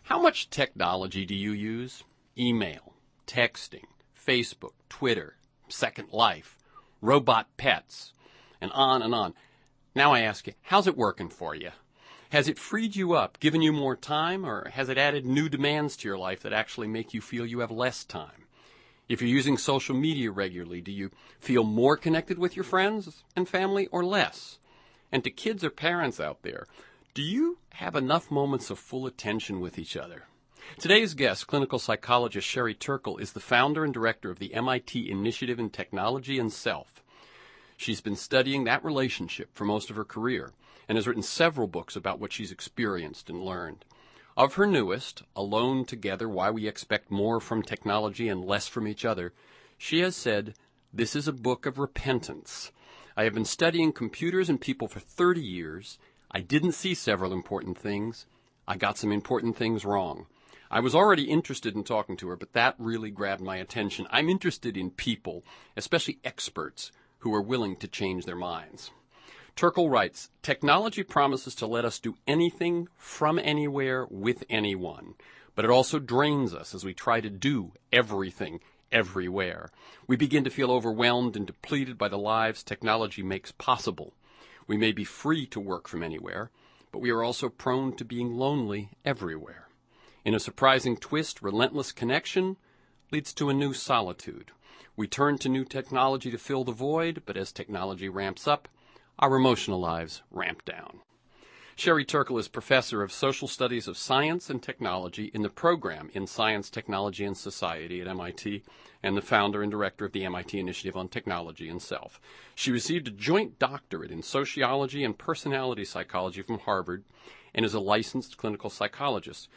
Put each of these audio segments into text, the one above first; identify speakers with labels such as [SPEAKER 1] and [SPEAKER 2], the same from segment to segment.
[SPEAKER 1] How much technology do you use? Email, texting, Facebook, Twitter, Second Life, robot pets, and on and on. Now I ask you, how's it working for you? Has it freed you up, given you more time, or has it added new demands to your life that actually make you feel you have less time? If you're using social media regularly, do you feel more connected with your friends and family or less? And to kids or parents out there, do you have enough moments of full attention with each other? Today's guest, clinical psychologist SHERRY TURKLE, is the founder and director of the MIT Initiative in Technology and Self. She's been studying that relationship for most of her career and has written several books about what she's experienced and learned. Of her newest, Alone Together, Why We Expect More from Technology and Less from Each Other, she has said, "This is a book of repentance. I have been studying computers and people for 30 years. I didn't see several important things. I got some important things wrong. I was already interested in talking to her, but that really grabbed my attention. I'm interested in people, especially experts, who are willing to change their minds." Turkle writes, "Technology promises to let us do anything from anywhere with anyone, but it also drains us as we try to do everything everywhere. We begin to feel overwhelmed and depleted by the lives technology makes possible. We may be free to work from anywhere, but we are also prone to being lonely everywhere. In a surprising twist, relentless connection leads to a new solitude. We turn to new technology to fill the void, but as technology ramps up, our emotional lives ramp down." SHERRY TURKLE is professor of social studies of science and technology in the program in Science, Technology, and Society at MIT, and the founder and director of the MIT Initiative on Technology and Self. She received a joint doctorate in sociology and personality psychology from Harvard and is a licensed clinical psychologist.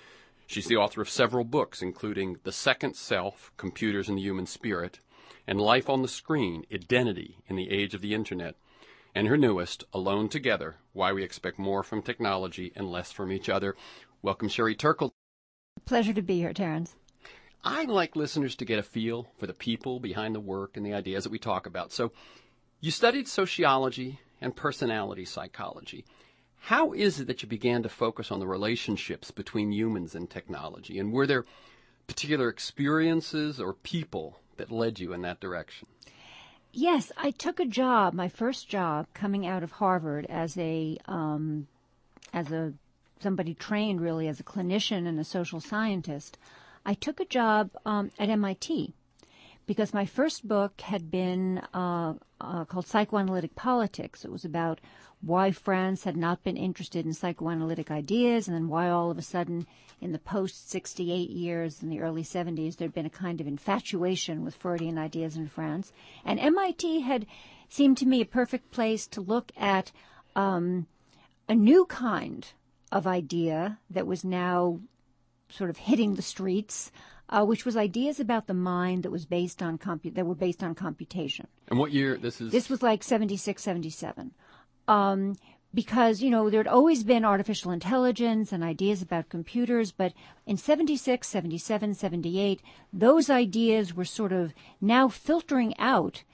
[SPEAKER 1] She's the author of several books, including The Second Self, Computers and the Human Spirit, and Life on the Screen, Identity in the Age of the Internet, and her newest, Alone Together, Why We Expect More from Technology and Less from Each Other. Welcome, SHERRY TURKLE.
[SPEAKER 2] Pleasure to be here, Terrence.
[SPEAKER 1] I'd like listeners to get a feel for the people behind the work and the ideas that we talk about. So you studied sociology and personality psychology. How is it that you began to focus on the relationships between humans and technology? And were there particular experiences or people that led you in that direction?
[SPEAKER 2] Yes, I took a job, my first job, coming out of Harvard as somebody trained really as a clinician and a social scientist. I took a job at MIT because my first book had been called Psychoanalytic Politics. It was about why France had not been interested in psychoanalytic ideas, and then why all of a sudden in the post-68 years, in the early 70s, there'd been a kind of infatuation with Freudian ideas in France. And MIT had seemed to me a perfect place to look at a new kind of idea that was now sort of hitting the streets, which was ideas about the mind that was based on that were based on computation.
[SPEAKER 1] And what year this is?
[SPEAKER 2] This was like 76, 77. Because, there'd always been artificial intelligence and ideas about computers, but in 76, 77, 78, those ideas were sort of now filtering out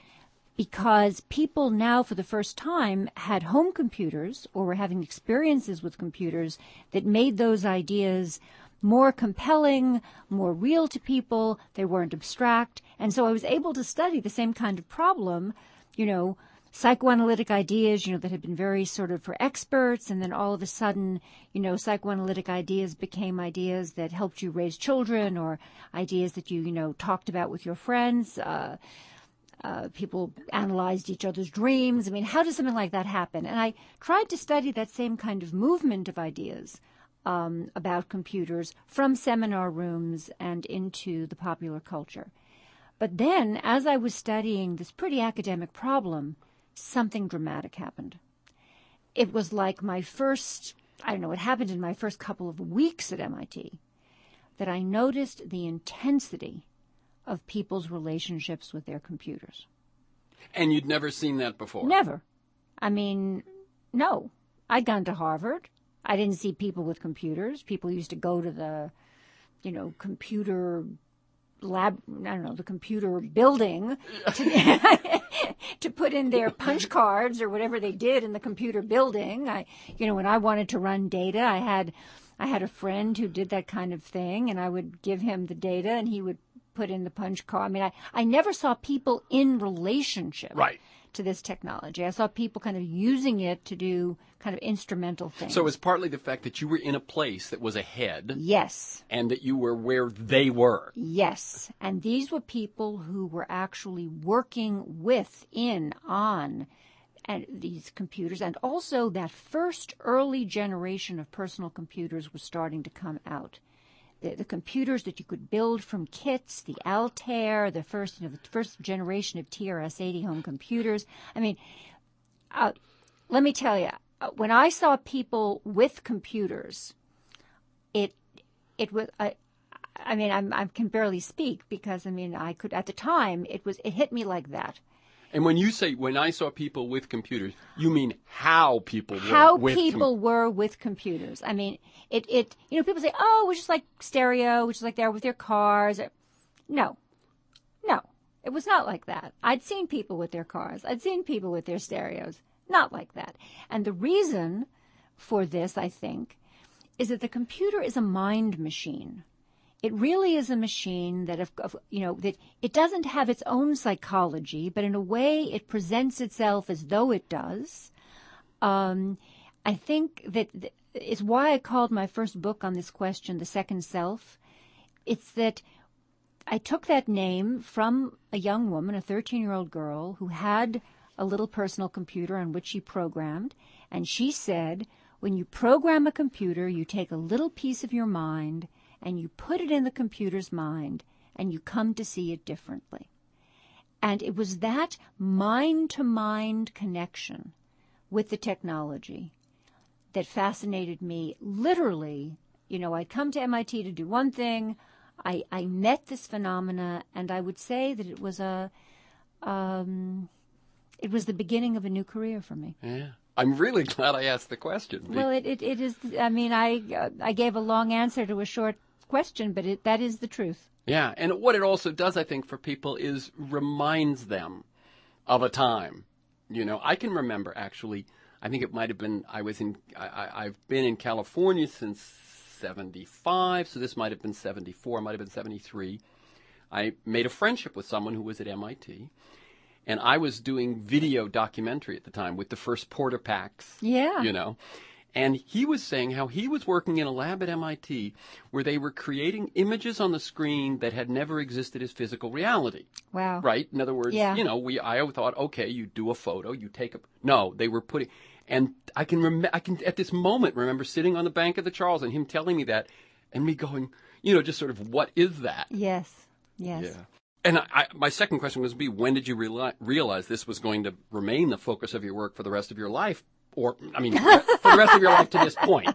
[SPEAKER 2] because people now, for the first time, had home computers or were having experiences with computers that made those ideas more compelling, more real to people. They weren't abstract. And so I was able to study the same kind of problem, psychoanalytic ideas, that had been very sort of for experts, and then all of a sudden, psychoanalytic ideas became ideas that helped you raise children, or ideas that you, talked about with your friends. People analyzed each other's dreams. I mean, how does something like that happen? And I tried to study that same kind of movement of ideas about computers from seminar rooms and into the popular culture. But then, as I was studying this pretty academic problem, something dramatic happened. It was like it happened in my first couple of weeks at MIT, that I noticed the intensity of people's relationships with their computers.
[SPEAKER 1] And you'd never seen that before?
[SPEAKER 2] Never. I mean, no. I'd gone to Harvard. I didn't see people with computers. People used to go to the, computer lab, the computer building to put in their punch cards or whatever they did in the computer building. When I wanted to run data, I had I had a friend who did that kind of thing, and I would give him the data, and he would put in the punch card. I mean, I never saw people in relationship to this technology. I saw people kind of using it to do kind of instrumental things.
[SPEAKER 1] So it's partly the fact that you were in a place that was ahead.
[SPEAKER 2] Yes.
[SPEAKER 1] And that you were where they were.
[SPEAKER 2] Yes. And these were people who were actually working on these computers. And also that first early generation of personal computers was starting to come out. The computers that you could build from kits, the Altair, the first generation of TRS-80 home computers. I mean, let me tell you, when I saw people with computers, it was. I can barely speak because I could at the time it hit me like that.
[SPEAKER 1] And when you say, when I saw people with computers, you mean how people were with computers.
[SPEAKER 2] I mean, people say, oh, it was just like stereo, which is like there with their cars. No, it was not like that. I'd seen people with their cars. I'd seen people with their stereos. Not like that. And the reason for this, I think, is that the computer is a mind machine. It really is a machine that, that it doesn't have its own psychology, but in a way it presents itself as though it does. I think that is why I called my first book on this question, The Second Self. It's that I took that name from a young woman, a 13-year-old girl, who had a little personal computer on which she programmed, and she said, when you program a computer, you take a little piece of your mind and you put it in the computer's mind, and you come to see it differently. And it was that mind-to-mind connection with the technology that fascinated me. Literally, I'd come to MIT to do one thing. I met this phenomena, and I would say that it was the beginning of a new career for me.
[SPEAKER 1] Yeah. I'm really glad I asked the question.
[SPEAKER 2] Well, it is. I gave a long answer to a short question, but that is the truth.
[SPEAKER 1] Yeah, and what it also does, I think, for people is reminds them of a time. I can remember actually. I think it might have been I've been in California since 75, so this might have been 74, might have been 73. I made a friendship with someone who was at MIT. And I was doing video documentary at the time with the first Porter packs.
[SPEAKER 2] Yeah.
[SPEAKER 1] And he was saying how he was working in a lab at MIT where they were creating images on the screen that had never existed as physical reality.
[SPEAKER 2] Wow.
[SPEAKER 1] Right? In other words,
[SPEAKER 2] yeah.
[SPEAKER 1] I thought, okay, you do a photo, you take a... No, they were putting... And I can at this moment remember sitting on the bank of the Charles and him telling me that and me going, just sort of, what is that?
[SPEAKER 2] Yes.
[SPEAKER 1] Yeah. And my second question was when did you realize this was going to remain the focus of your work for the rest of your life? Or, for the rest of your life to this point.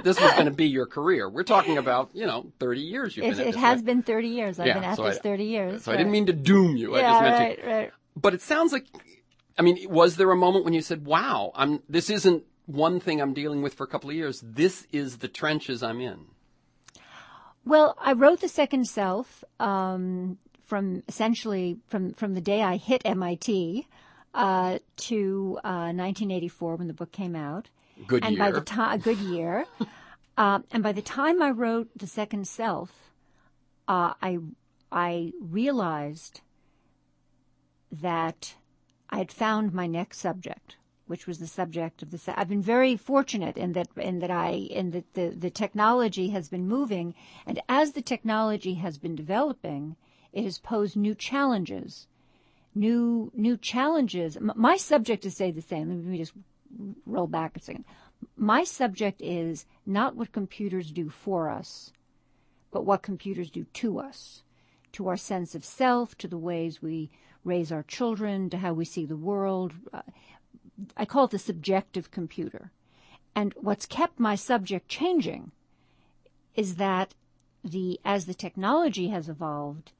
[SPEAKER 1] This was going to be your career. We're talking about, 30 years you've been at this.
[SPEAKER 2] It has been 30 years. I've been at this 30 years.
[SPEAKER 1] So right. I didn't mean to doom you.
[SPEAKER 2] Yeah,
[SPEAKER 1] I just meant to.
[SPEAKER 2] Right.
[SPEAKER 1] But it sounds like, was there a moment when you said, wow, this isn't one thing I'm dealing with for a couple of years. This is the trenches I'm in.
[SPEAKER 2] Well, I wrote The Second Self from the day I hit MIT to 1984 when the book came out.
[SPEAKER 1] Good
[SPEAKER 2] and
[SPEAKER 1] year.
[SPEAKER 2] A good year. And by the time I wrote The Second Self, I realized that I had found my next subject, which was the subject of the. I've been very fortunate in that the technology has been moving, and as the technology has been developing, it has posed new challenges. New challenges. My subject is stayed the same. Let me just roll back a second. My subject is not what computers do for us, but what computers do to us, to our sense of self, to the ways we raise our children, to how we see the world. I call it the subjective computer. And what's kept my subject changing is that as the technology has evolved,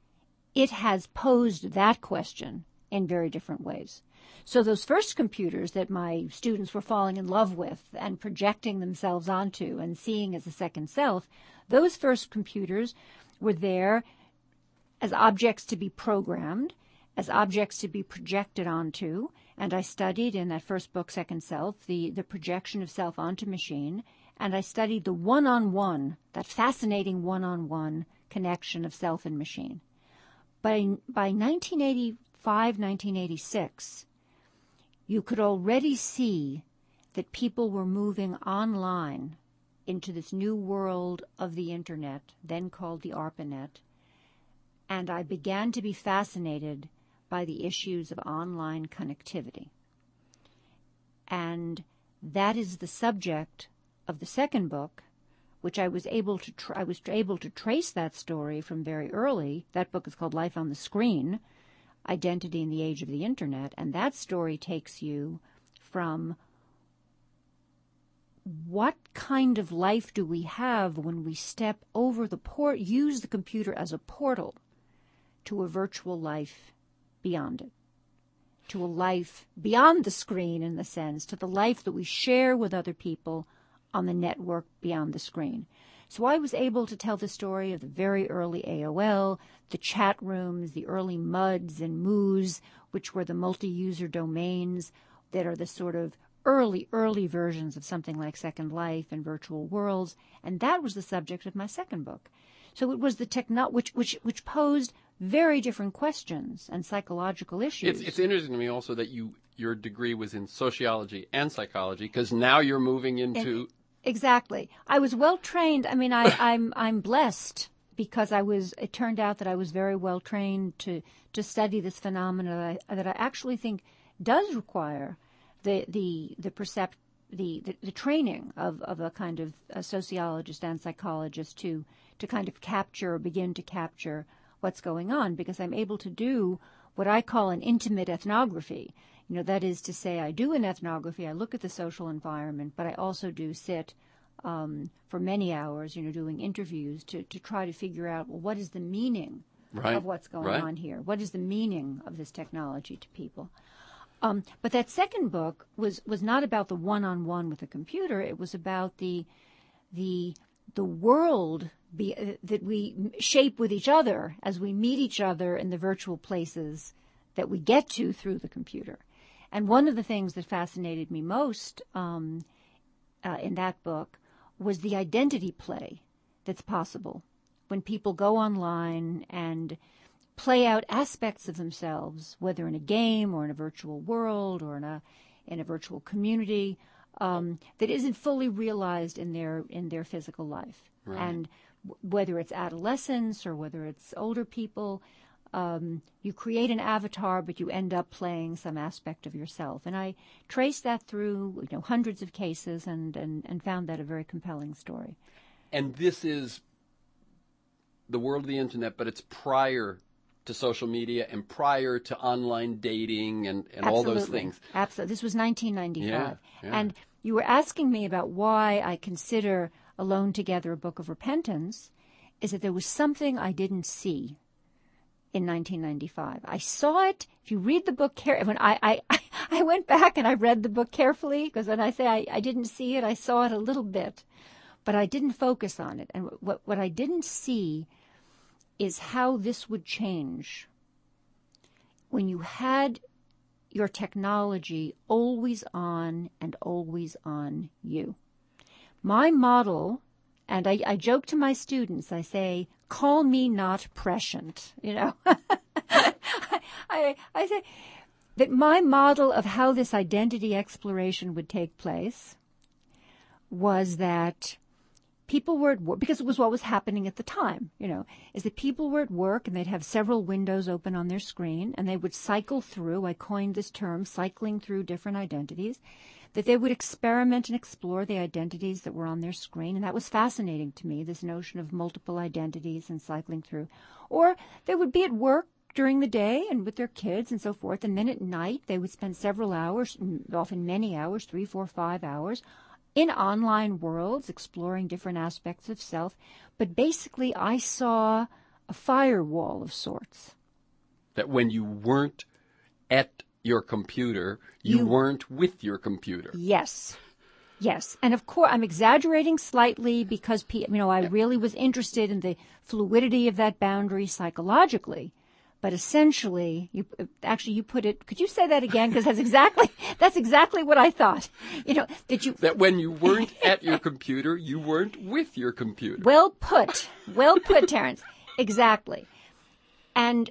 [SPEAKER 2] it has posed that question in very different ways. So those first computers that my students were falling in love with and projecting themselves onto and seeing as a second self, those first computers were there as objects to be programmed, as objects to be projected onto. And I studied in that first book, Second Self, the projection of self onto machine. and I studied the one-on-one, that fascinating one-on-one connection of self and machine. By 1985, 1986, you could already see that people were moving online into this new world of the Internet, then called the ARPANET, and I began to be fascinated by the issues of online connectivity. And that is the subject of the second book, which I was able to trace that story from very early. That book is called Life on the Screen, Identity in the Age of the Internet, and that story takes you from what kind of life do we have when we step over use the computer as a portal to a virtual life beyond it, to a life beyond the screen in the sense, to the life that we share with other people on the network beyond the screen. So I was able to tell the story of the very early AOL, the chat rooms, the early MUDs and MOOs, which were the multi-user domains that are the sort of early versions of something like Second Life and virtual worlds, and that was the subject of my second book. So it was the which posed very different questions and psychological issues.
[SPEAKER 1] It's interesting to me also that your degree was in sociology and psychology, because now you're moving into...
[SPEAKER 2] Exactly. I was well trained. I mean, I'm blessed because it turned out that I was very well trained to study this phenomena that I actually think does require the training of a kind of a sociologist and psychologist to kind of begin to capture what's going on, because I'm able to do what I call an intimate ethnography. You know, that is to say, I do an ethnography, I look at the social environment, but I also do sit for many hours, doing interviews to try to figure out, well, what is the meaning of what's going on here? What is the meaning of this technology to people? But that second book was not about the one-on-one with a computer. It was about the world that we shape with each other as we meet each other in the virtual places that we get to through the computer. And one of the things that fascinated me most in that book was the identity play that's possible when people go online and play out aspects of themselves, whether in a game or in a virtual world or in a virtual community, that isn't fully realized in their physical life.
[SPEAKER 1] Right.
[SPEAKER 2] And whether it's adolescents or whether it's older people, you create an avatar, but you end up playing some aspect of yourself. And I traced that through hundreds of cases and found that a very compelling story.
[SPEAKER 1] And this is the world of the Internet, but it's prior to social media and prior to online dating and all those things.
[SPEAKER 2] Absolutely. This was 1995.
[SPEAKER 1] Yeah.
[SPEAKER 2] And you were asking me about why I consider Alone Together a book of repentance, is that there was something I didn't see in 1995. I saw it. If you read the book carefully, when I went back and I read the book carefully, because when I say I didn't see it, I saw it a little bit, but I didn't focus on it. And what I didn't see is how this would change when you had your technology always on and always on you. My model, and I joke to my students, I say, call me not prescient, I say that my model of how this identity exploration would take place was that people were at work, because it was what was happening at the time, is that people were at work and they'd have several windows open on their screen and they would cycle through, I coined this term, cycling through different identities, that they would experiment and explore the identities that were on their screen. And that was fascinating to me, this notion of multiple identities and cycling through. Or they would be at work during the day and with their kids and so forth, and then at night they would spend several hours, often many hours, 3, 4, 5 hours, in online worlds, exploring different aspects of self. But basically, I saw a firewall of sorts.
[SPEAKER 1] That when you weren't at your computer, you weren't with your computer.
[SPEAKER 2] Yes. Yes. And of course, I'm exaggerating slightly because, I really was interested in the fluidity of that boundary psychologically. But essentially, you put it, could you say that again? Because that's exactly what I thought.
[SPEAKER 1] That when you weren't at your computer, you weren't with your computer.
[SPEAKER 2] Well put, Terence. Exactly. And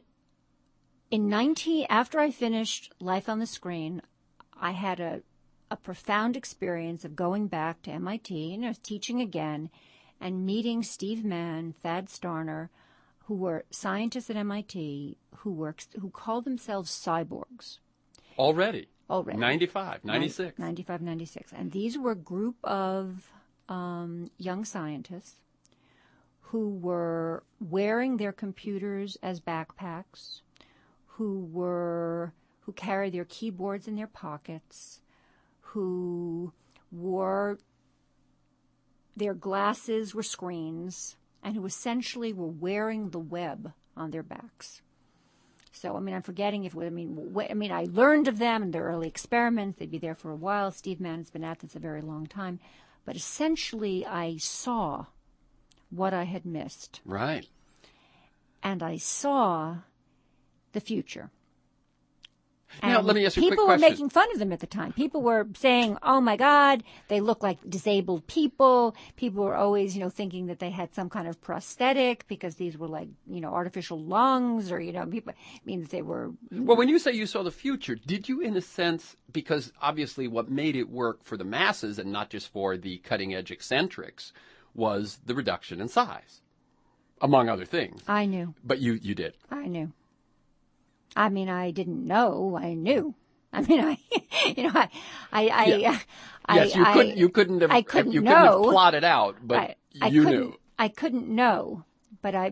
[SPEAKER 2] after I finished Life on the Screen, I had a profound experience of going back to MIT, teaching again, and meeting Steve Mann, Thad Starner, who were scientists at MIT who called themselves cyborgs.
[SPEAKER 1] Already. 95, 96.
[SPEAKER 2] 95, 96. And these were a group of young scientists who were wearing their computers as backpacks, who carried their keyboards in their pockets, who wore their glasses were screens, and who essentially were wearing the web on their backs. So, I'm forgetting I learned of them and their early experiments. They'd be there for a while. Steve Mann has been at this a very long time. But essentially, I saw what I had missed.
[SPEAKER 1] Right.
[SPEAKER 2] And I saw the future.
[SPEAKER 1] Now, let me ask you a quick
[SPEAKER 2] question. People were making fun of them at the time. People were saying, oh, my God, they look like disabled people. People were always, thinking that they had some kind of prosthetic because these were like, artificial lungs or, people, means they were.
[SPEAKER 1] Well, when you say you saw the future, did you, in a sense, because obviously what made it work for the masses and not just for the cutting-edge eccentrics was the reduction in size, among other things.
[SPEAKER 2] I knew.
[SPEAKER 1] But you did.
[SPEAKER 2] I knew. I didn't know. I knew.
[SPEAKER 1] Yes, you couldn't have plotted out, but you knew.
[SPEAKER 2] I couldn't know, but I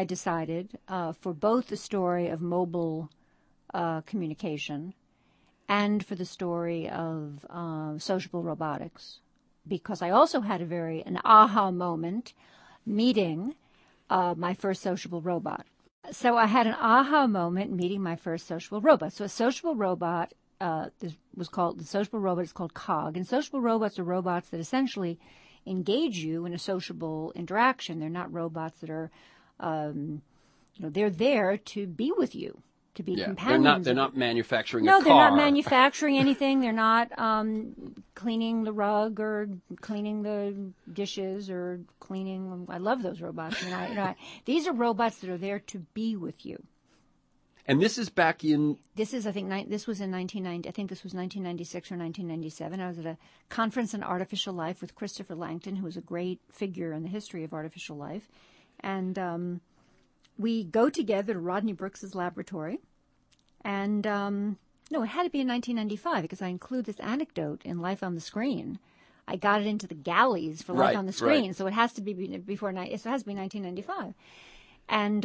[SPEAKER 2] decided for both the story of mobile communication and for the story of sociable robotics, because I also had an aha moment meeting my first sociable robot. So I had an aha moment meeting my first sociable robot. So a sociable robot, the sociable robot is called COG. And sociable robots are robots that essentially engage you in a sociable interaction. They're not robots that are, they're there to be with you, to be companions.
[SPEAKER 1] They're not manufacturing a car.
[SPEAKER 2] No, they're not manufacturing anything. They're not cleaning the rug or cleaning the dishes or cleaning. I love those robots. These are robots that are there to be with you.
[SPEAKER 1] And this is back in.
[SPEAKER 2] This was in 1990. I think this was 1996 or 1997. I was at a conference on artificial life with Christopher Langton, who was a great figure in the history of artificial life, and we go together to Rodney Brooks's laboratory, and it had to be in 1995 because I include this anecdote in Life on the Screen. I got it into the galleys for Life on the Screen, so it has to be before. It has to be 1995, and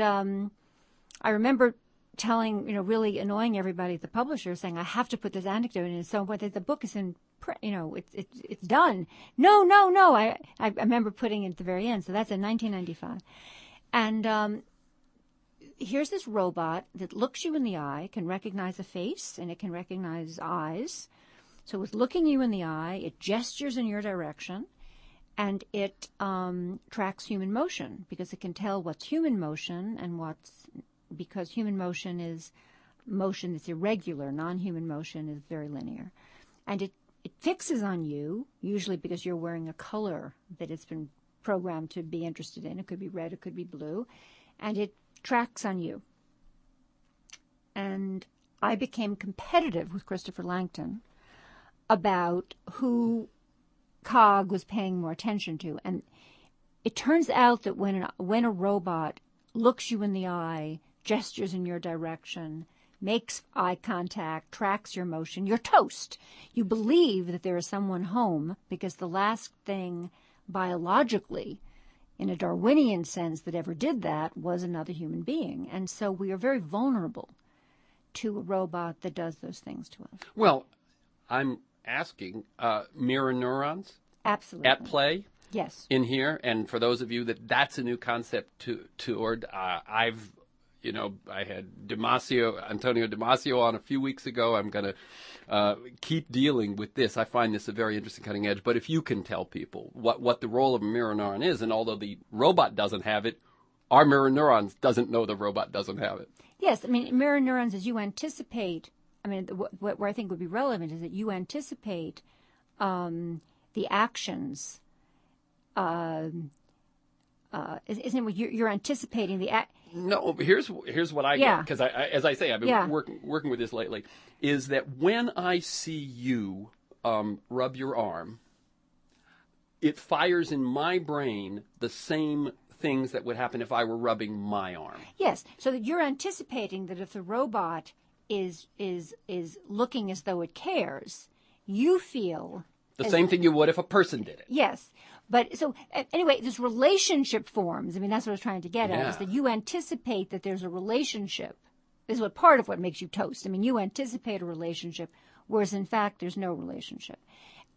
[SPEAKER 2] I remember telling, really annoying everybody at the publisher, saying I have to put this anecdote in. So what the book is in, it's done. No. I remember putting it at the very end. So that's in 1995, and here's this robot that looks you in the eye, can recognize a face, and it can recognize eyes. So it's looking you in the eye, it gestures in your direction, and it tracks human motion because it can tell what's human motion and because human motion is motion that's irregular. Non-human motion is very linear. And it fixes on you, usually because you're wearing a color that it's been programmed to be interested in. It could be red, it could be blue. And it tracks on you. And I became competitive with Christopher Langton about who COG was paying more attention to. And it turns out that when a robot looks you in the eye, gestures in your direction, makes eye contact, tracks your motion, you're toast. You believe that there is someone home because the last thing biologically, in a Darwinian sense, that ever did that was another human being. And so we are very vulnerable to a robot that does those things to us.
[SPEAKER 1] Well, I'm asking, mirror neurons?
[SPEAKER 2] Absolutely.
[SPEAKER 1] At play?
[SPEAKER 2] Yes.
[SPEAKER 1] In here? And for those of you that's a new concept toward, I had Antonio Damasio on a few weeks ago. I'm going to keep dealing with this. I find this a very interesting cutting edge. But if you can tell people what the role of a mirror neuron is, and although the robot doesn't have it, our mirror neurons doesn't know the robot doesn't have it.
[SPEAKER 2] Yes, I mean, mirror neurons, as you anticipate, I mean, where I think would be relevant is that you anticipate the actions. Isn't it what you're anticipating the act?
[SPEAKER 1] No, here's what I get, because as I say, I've been working with this lately, is that when I see you rub your arm, it fires in my brain the same things that would happen if I were rubbing my arm.
[SPEAKER 2] Yes, so that you're anticipating that if the robot is looking as though it cares, you feel
[SPEAKER 1] the same thing you would if a person did it.
[SPEAKER 2] Yes. But so anyway, this relationship forms. I mean, that's what I was trying to get at, is that you anticipate that there's a relationship. This is what part of what makes you toast. I mean, you anticipate a relationship, whereas in fact there's no relationship.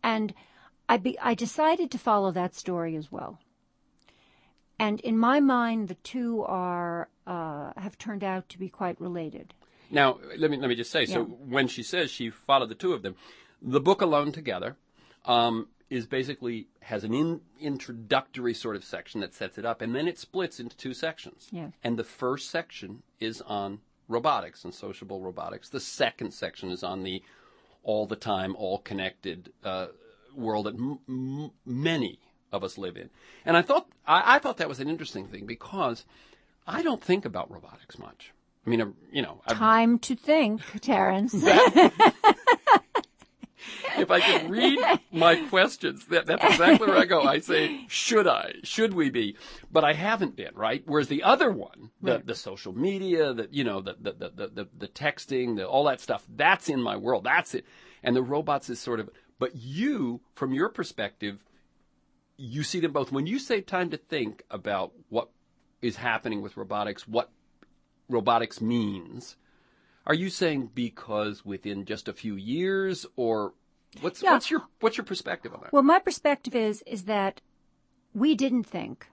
[SPEAKER 2] And I decided to follow that story as well. And in my mind, the two have turned out to be quite related.
[SPEAKER 1] Now, let me just say, so when she says she followed the two of them, the book Alone Together is basically has an introductory sort of section that sets it up, and then it splits into two sections.
[SPEAKER 2] Yeah.
[SPEAKER 1] And the first section is on robotics and sociable robotics. The second section is on the all the time, all connected world that many of us live in. And I thought that was an interesting thing, because I don't think about robotics much. I mean, time
[SPEAKER 2] to think, Terence.
[SPEAKER 1] If I could read my questions, that's exactly where I go. I say, should we be? But I haven't been, right? Whereas the other one, the social media, the texting, all that stuff, that's in my world. That's it. And the robots is sort of, but you, from your perspective, you see them both. When you say time to think about what is happening with robotics, what robotics means, are you saying because within just a few years, or what's your perspective on that?
[SPEAKER 2] Well, my perspective is that we didn't think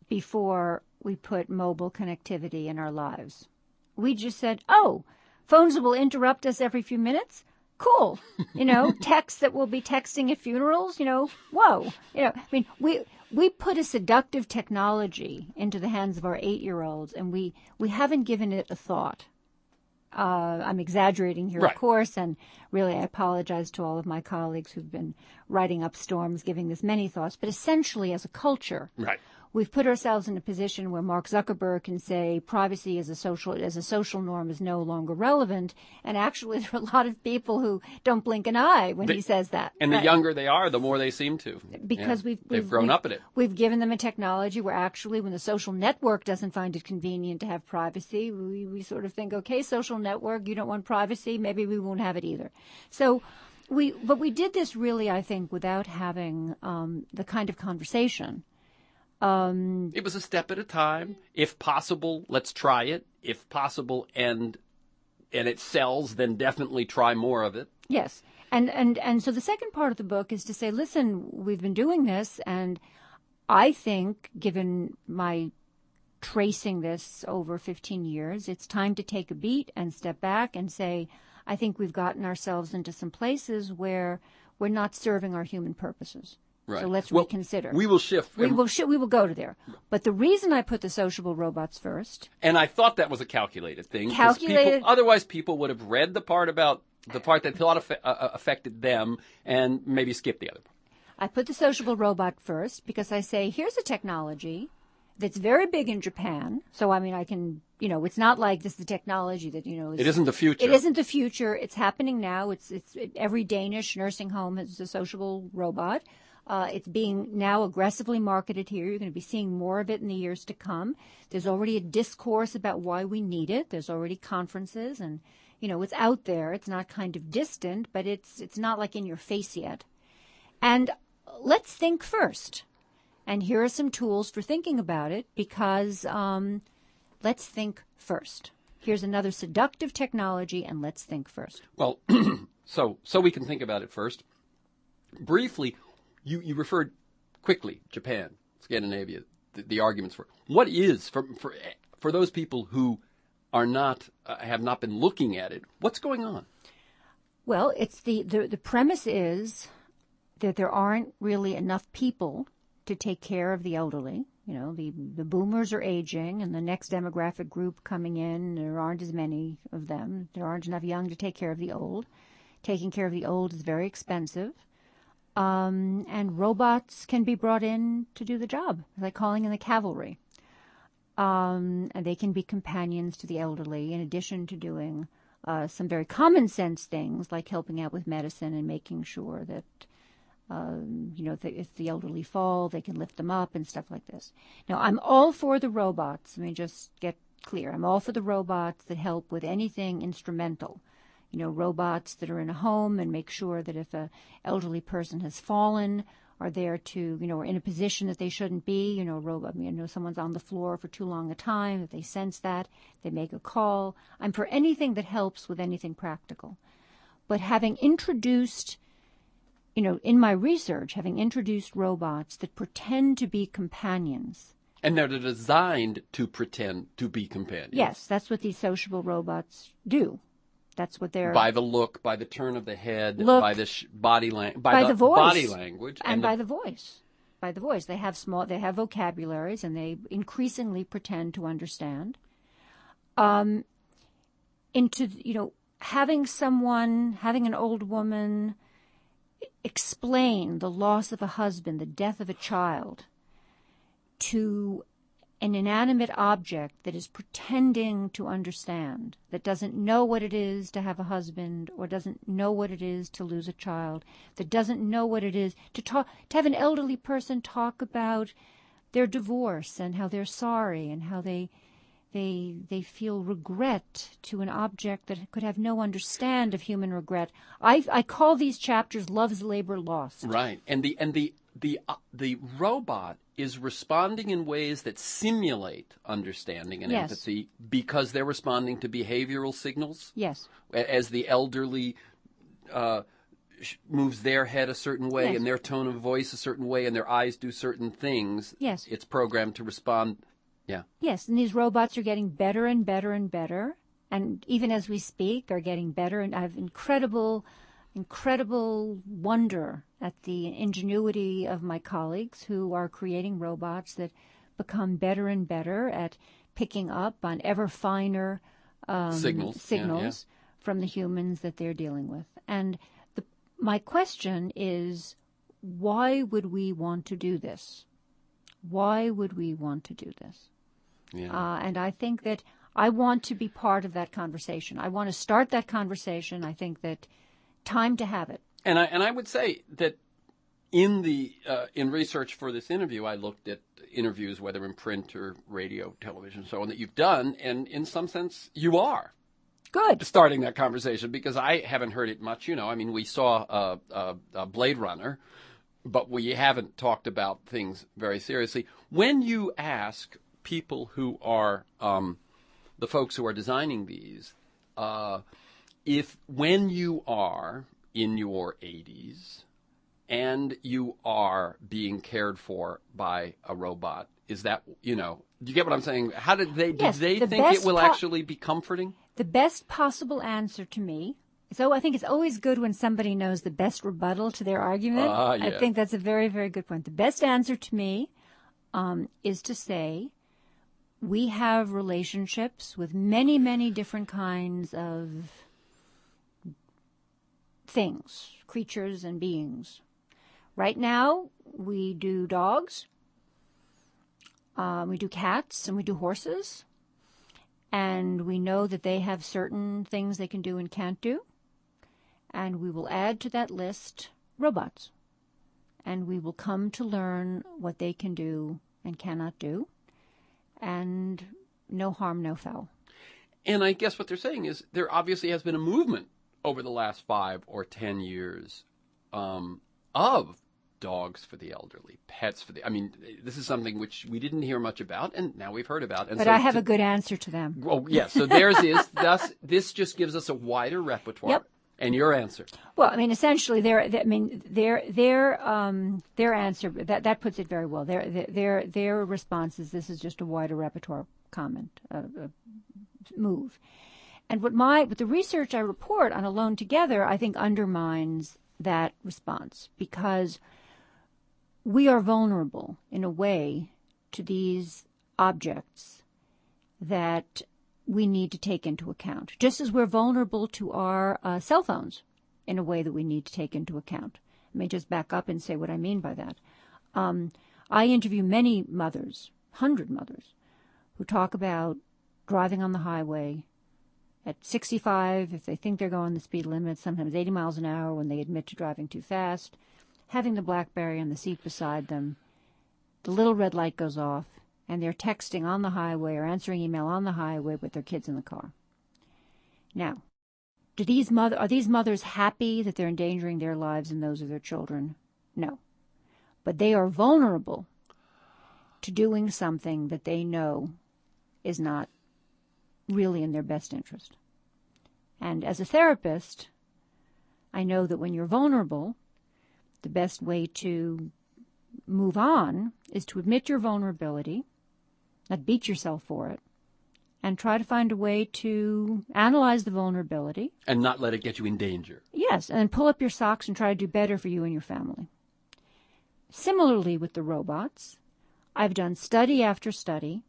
[SPEAKER 2] before we put mobile connectivity in our lives. We just said, "Oh, phones will interrupt us every few minutes. Cool." Texts that we'll be texting at funerals, whoa. I mean, we put a seductive technology into the hands of our 8-year-olds, and we haven't given it a thought. I'm exaggerating here,
[SPEAKER 1] right,
[SPEAKER 2] of course, and really I apologize to all of my colleagues who've been writing up storms, giving this many thoughts. But essentially, as a culture,
[SPEAKER 1] right,
[SPEAKER 2] we've put ourselves in a position where Mark Zuckerberg can say privacy as a social norm is no longer relevant, and actually there are a lot of people who don't blink an eye when he says that.
[SPEAKER 1] And the younger they are, the more they seem to.
[SPEAKER 2] Because
[SPEAKER 1] they've grown up in it.
[SPEAKER 2] We've given them a technology where actually when the social network doesn't find it convenient to have privacy, we sort of think, okay, social network, you don't want privacy, maybe we won't have it either. So we did this really, I think, without having the kind of conversation.
[SPEAKER 1] It was a step at a time. If possible, let's try it. If possible, and it sells, then definitely try more of it.
[SPEAKER 2] Yes. And so the second part of the book is to say, listen, we've been doing this, and I think, given my tracing this over 15 years, it's time to take a beat and step back and say, I think we've gotten ourselves into some places where we're not serving our human purposes.
[SPEAKER 1] Right.
[SPEAKER 2] So let's reconsider.
[SPEAKER 1] We will shift.
[SPEAKER 2] We will go to there. But the reason I put the sociable robots first.
[SPEAKER 1] And I thought that was a calculated thing. Otherwise, people would have read the part that they thought affected them and maybe skipped the other part.
[SPEAKER 2] I put the sociable robot first because I say, here's a technology that's very big in Japan. So, I mean, I can, it's not like this is the technology that,
[SPEAKER 1] it isn't the future.
[SPEAKER 2] It isn't the future. It's happening now. It's every Danish nursing home has a sociable robot. It's being now aggressively marketed here. You're going to be seeing more of it in the years to come. There's already a discourse about why we need it. There's already conferences, and it's out there. It's not kind of distant, but it's not like in your face yet. And let's think first. And here are some tools for thinking about it, because let's think first. Here's another seductive technology, and let's think first.
[SPEAKER 1] Well, so we can think about it first. Briefly, you referred quickly Japan, Scandinavia, the arguments for what is for those people who are not have not been looking at it. What's going on?
[SPEAKER 2] Well, it's the premise is that there aren't really enough people to take care of the elderly. The boomers are aging, and the next demographic group coming in, there aren't as many of them. There aren't enough young to take care of the old. Taking care of the old is very expensive. And robots can be brought in to do the job, like calling in the cavalry. And they can be companions to the elderly, in addition to doing some very common sense things, like helping out with medicine and making sure that, if the elderly fall, they can lift them up and stuff like this. Now, I'm all for the robots. Let me just get clear. I'm all for the robots that help with anything instrumental. Robots that are in a home and make sure that if an elderly person has fallen, are there to, or in a position that they shouldn't be, robot, someone's on the floor for too long a time, if they sense that, they make a call. I'm for anything that helps with anything practical. But having introduced, in my research, having introduced robots that pretend to be companions.
[SPEAKER 1] And they're designed to pretend to be companions.
[SPEAKER 2] Yes, that's what these sociable robots do. That's what they're...
[SPEAKER 1] By the look, by the turn of the head, by the body language,
[SPEAKER 2] by the voice,
[SPEAKER 1] body language,
[SPEAKER 2] and by the voice. By the voice, they have vocabularies, and they increasingly pretend to understand. Having an old woman explain the loss of a husband, the death of a child, to an inanimate object that is pretending to understand, that doesn't know what it is to have a husband, or doesn't know what it is to lose a child, that doesn't know what it is to have an elderly person talk about their divorce and how they're sorry and how they feel regret to an object that could have no understand of human regret. I call these chapters Love's Labor Lost.
[SPEAKER 1] Right. And the robot is responding in ways that simulate understanding and empathy because they're responding to behavioral signals.
[SPEAKER 2] Yes.
[SPEAKER 1] As the elderly moves their head a certain way and their tone of voice a certain way and their eyes do certain things, it's programmed to respond. Yeah. Yes,
[SPEAKER 2] and these robots are getting better and better and better, and even as we speak are getting better, and I have incredible wonder at the ingenuity of my colleagues who are creating robots that become better and better at picking up on ever finer signals from the humans that they're dealing with. And my question is, why would we want to do this? Why would we want to do this?
[SPEAKER 1] Yeah.
[SPEAKER 2] And I think that I want to be part of that conversation. I want to start that conversation. I think that time to have it.
[SPEAKER 1] And I would say that in research for this interview, I looked at interviews, whether in print or radio, television, so on, that you've done, and in some sense, you are
[SPEAKER 2] good
[SPEAKER 1] starting that conversation, because I haven't heard it much. We saw Blade Runner, but we haven't talked about things very seriously. When you ask people who are the folks who are designing these, when you are in your 80s and you are being cared for by a robot, is that, do you get what I'm saying? How do they think it will actually be comforting?
[SPEAKER 2] The best possible answer to me. So I think it's always good when somebody knows the best rebuttal to their argument. I think that's a very, very good point. The best answer to me is to say, we have relationships with many, many different kinds of things, creatures and beings. Right now, we do dogs, we do cats, and we do horses. And we know that they have certain things they can do and can't do. And we will add to that list robots. And we will come to learn what they can do and cannot do. And no harm, no foul.
[SPEAKER 1] And I guess what they're saying is there obviously has been a movement over the last 5 or 10 years of dogs for the elderly, pets for this is something which we didn't hear much about, and now we've heard about. And
[SPEAKER 2] but I have a good answer to them.
[SPEAKER 1] Oh, yes. So theirs is, thus, this just gives us a wider repertoire.
[SPEAKER 2] Yep.
[SPEAKER 1] And your answer?
[SPEAKER 2] Well, essentially, their answer, that puts it very well. Their response is, this is just a wider repertoire comment, move. And what the research I report on Alone Together, I think, undermines that response, because we are vulnerable in a way to these objects that we need to take into account, just as we're vulnerable to our cell phones in a way that we need to take into account. Let me just back up and say what I mean by that. I interview many mothers, 100 mothers, who talk about driving on the highway at 65 if they think they're going the speed limit, sometimes 80 miles an hour when they admit to driving too fast, having the BlackBerry on the seat beside them. The little red light goes off, and they're texting on the highway or answering email on the highway with their kids in the car. Now, are these mothers happy that they're endangering their lives and those of their children? No. But they are vulnerable to doing something that they know is not really in their best interest. And as a therapist, I know that when you're vulnerable, the best way to move on is to admit your vulnerability, not beat yourself for it, and try to find a way to analyze the vulnerability.
[SPEAKER 1] And not let it get you in danger.
[SPEAKER 2] Yes, and then pull up your socks and try to do better for you and your family. Similarly with the robots, I've done study after study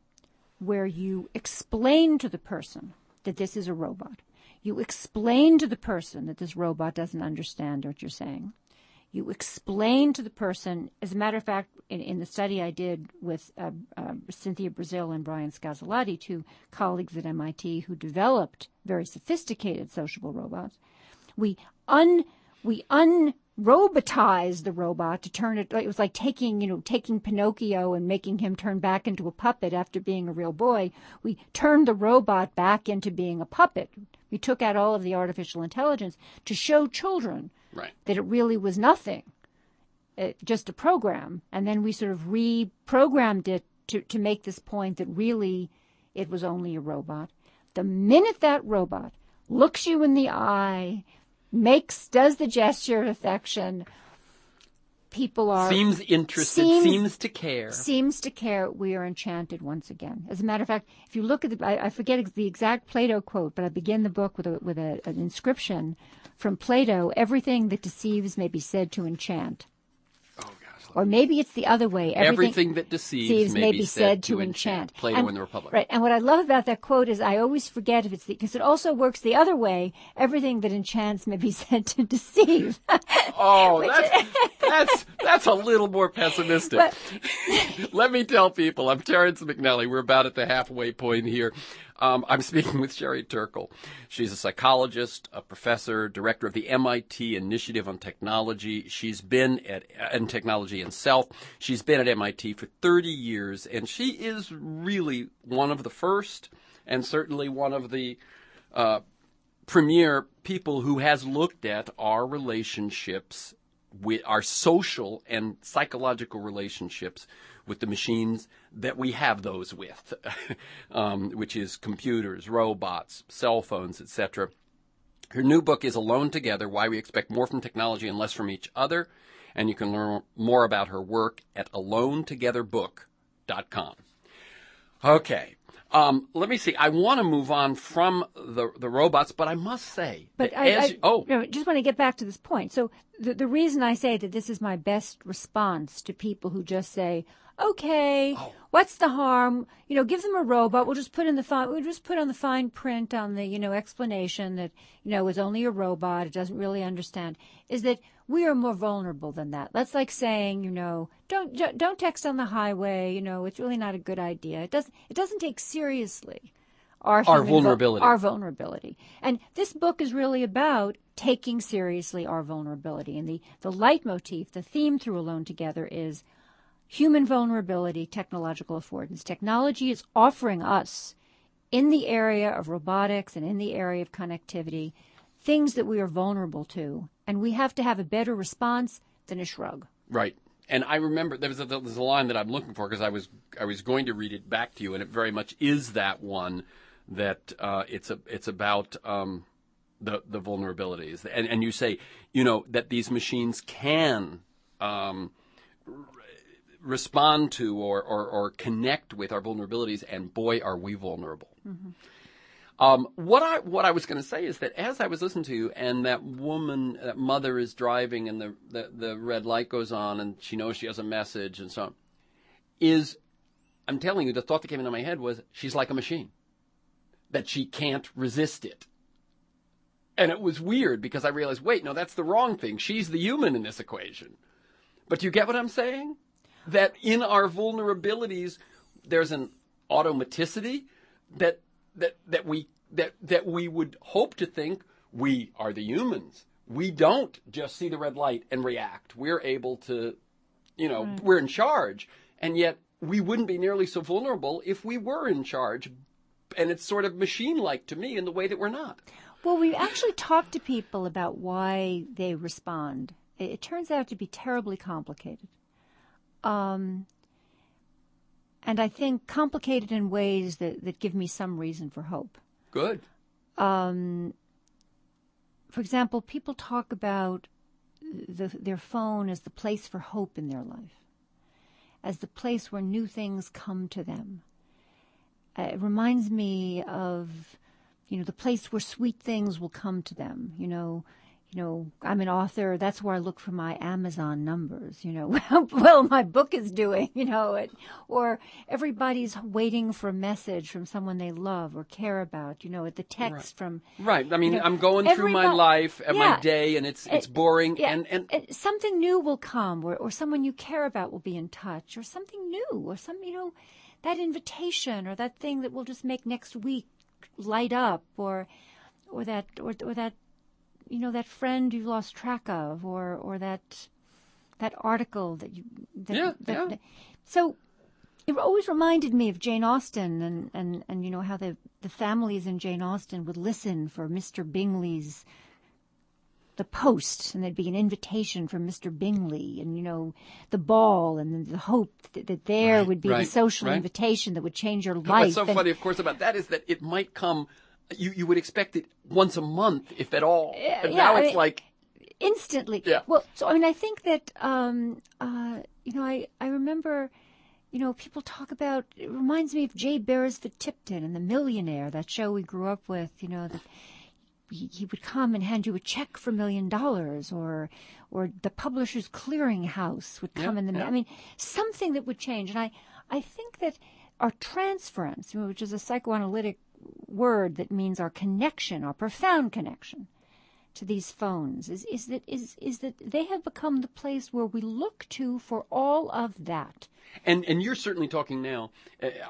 [SPEAKER 2] where you explain to the person that this is a robot. You explain to the person that this robot doesn't understand what you're saying. You explain to the person, as a matter of fact, in the study I did with Cynthia Brazil and Brian Scazzolati, two colleagues at MIT who developed very sophisticated sociable robots, we unrobotized the robot to turn it. It was like taking Pinocchio and making him turn back into a puppet after being a real boy. We turned the robot back into being a puppet. We took out all of the artificial intelligence to show children that it really was nothing, just a program. And then we sort of reprogrammed it to make this point that really it was only a robot. The minute that robot looks you in the eye, does the gesture of affection, people are...
[SPEAKER 1] Seems interested, seems to care.
[SPEAKER 2] Seems to care. We are enchanted once again. As a matter of fact, if you look at I forget the exact Plato quote, but I begin the book with an inscription from Plato: everything that deceives may be said to enchant.
[SPEAKER 1] Oh, gosh.
[SPEAKER 2] Or maybe it's the other way.
[SPEAKER 1] Everything that deceives may be said to enchant. Plato in the Republic.
[SPEAKER 2] Right. And what I love about that quote is I always forget because it also works the other way. Everything that enchants may be said to deceive.
[SPEAKER 1] Oh, that's a little more pessimistic. Let me tell people, I'm Terrence McNally. We're about at the halfway point here. I'm speaking with Sherry Turkle. She's a psychologist, a professor, director of the MIT Initiative on Technology. She's been in Technology and Self. She's been at MIT for 30 years, and she is really one of the first and certainly one of the premier people who has looked at our relationships, with our social and psychological relationships with the machines that we have those with, which is computers, robots, cell phones, etc. Her new book is Alone Together: Why We Expect More from Technology and Less from Each Other, and you can learn more about her work at alonetogetherbook.com. Okay. Let me see. I want to move on from the robots, but I must say...
[SPEAKER 2] But I just want to get back to this point. So the reason I say that this is my best response to people who just say, okay, what's the harm? Give them a robot. We'll just put on the fine print on the, explanation that, it's only a robot. It doesn't really understand. Is that we are more vulnerable than that. That's like saying, don't text on the highway. It's really not a good idea. It doesn't take seriously our vulnerability. Our vulnerability. And this book is really about taking seriously our vulnerability. And the leitmotif, the theme through Alone Together is human vulnerability, technological affordance. Technology is offering us, in the area of robotics and in the area of connectivity, things that we are vulnerable to, and we have to have a better response than a shrug.
[SPEAKER 1] Right. And I remember there's a line that I'm looking for because I was going to read it back to you, and it very much is that one that it's about the vulnerabilities, and you say that these machines can respond to or connect with our vulnerabilities, and boy, are we vulnerable. Mm-hmm. What I was going to say is that as I was listening to you, and that mother is driving, and the red light goes on, and she knows she has a message, and so on, is I'm telling you, the thought that came into my head was, she's like a machine, that she can't resist it. And it was weird because I realized, wait, no, that's the wrong thing. She's the human in this equation. But do you get what I'm saying? That in our vulnerabilities, there's an automaticity that we would hope to think we are the humans. We don't just see the red light and react. We're able to, we're in charge. And yet we wouldn't be nearly so vulnerable if we were in charge. And it's sort of machine-like to me in the way that we're not.
[SPEAKER 2] Well, we actually talked to people about why they respond. It turns out to be terribly complicated. And I think complicated in ways that give me some reason for hope.
[SPEAKER 1] Good.
[SPEAKER 2] For example, people talk about their phone as the place for hope in their life, as the place where new things come to them. It reminds me of, the place where sweet things will come to them. I'm an author. That's where I look for my Amazon numbers. Well, my book is doing. Or everybody's waiting for a message from someone they love or care about. At the text from.
[SPEAKER 1] Right. I mean, I'm going through my life and my day, and it's boring.
[SPEAKER 2] Yeah,
[SPEAKER 1] and
[SPEAKER 2] something new will come, or someone you care about will be in touch, or something new, or that invitation, or that thing that will just make next week light up, or that that friend you've lost track of, or that article that you. So it always reminded me of Jane Austen, and how the families in Jane Austen would listen for Mr. Bingley's the post, and there'd be an invitation from Mr. Bingley, and the ball, and the hope that there would be the social invitation that would change your life.
[SPEAKER 1] What's so funny, of course, about that is that it might come. You would expect it once a month, if at all. And now it's like
[SPEAKER 2] instantly.
[SPEAKER 1] Yeah.
[SPEAKER 2] Well, so I think that I remember, people talk about. It reminds me of J. Beresford Tipton and The Millionaire, that show we grew up with. That he would come and hand you a check for $1 million, or the Publishers Clearinghouse would come in the. I mean, something that would change. And I think that our transference, which is a psychoanalytic word that means our connection, our profound connection to these phones, is that they have become the place where we look to for all of that.
[SPEAKER 1] And you're certainly talking now.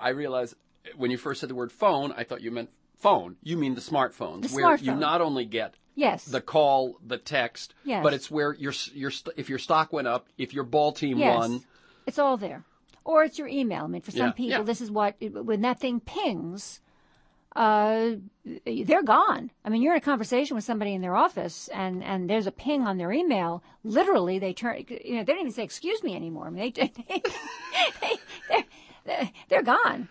[SPEAKER 1] I realize when you first said the word phone, I thought you meant phone. You mean the smartphones, where you not only get the call, the text, but it's where if your stock went up, if your ball team won,
[SPEAKER 2] it's all there. Or it's your email. I mean, for some people, this is when that thing pings. They're gone. I mean, you're in a conversation with somebody in their office, and there's a ping on their email. Literally, they turn. They don't even say "excuse me" anymore. I mean, they're gone.